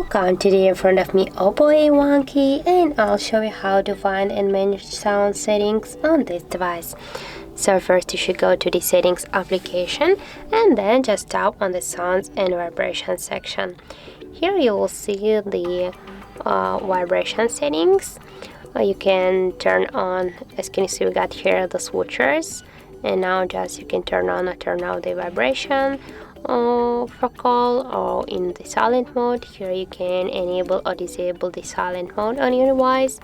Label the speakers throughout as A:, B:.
A: Welcome, today in front of me Oppo A1K, and I'll show you how to find and manage sound settings on this device. So first you should go to the settings application and then just tap on the sounds and vibrations section. Here you will see the vibration settings. You can turn on, as you can see, we got here the switchers, and now just you can turn on or turn off the vibration for call or in the silent mode. Here you can enable or disable the silent mode on your device.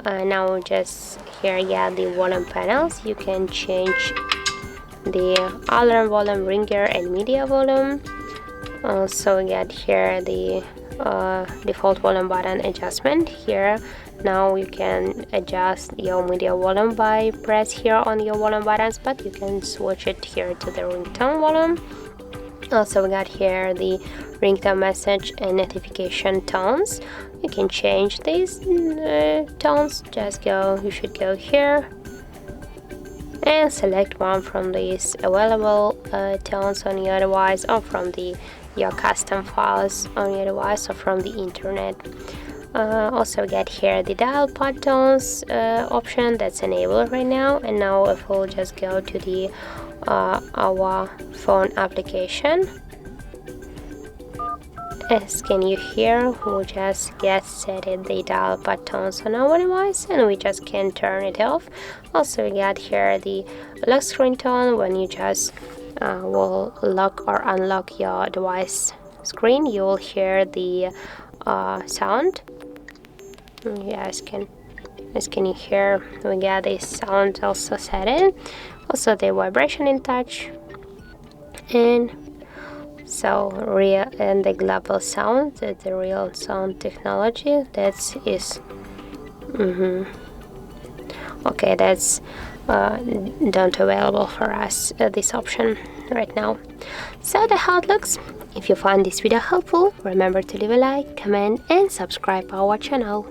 A: Now just here the volume panels. You can change the alarm volume, ringer and media volume. Also we get here the default volume button adjustment. Here now you can adjust your media volume by press here on your volume buttons, but you can switch it here to the ringtone volume. Also we got here the ringtone message and notification tones. You can change these tones. You should go here and select one from these available tones on your device, or from your custom files on your device, or from the internet. Also get here the dial pad tones option that's enabled right now. And now if we'll just go to the our phone application, as can you hear, we'll just get set the dial pad tones on our device, and we just can turn it off. Also we got here the lock screen tone. When you just will lock or unlock your device screen, you will hear the sound. As can you hear, we got the sound also set in. Also the vibration in touch, and so real and the global sound, the real sound technology, that is okay, that's not available for us, this option right now. So that's how it looks. If you find this video helpful, remember to leave a like, comment and subscribe our channel.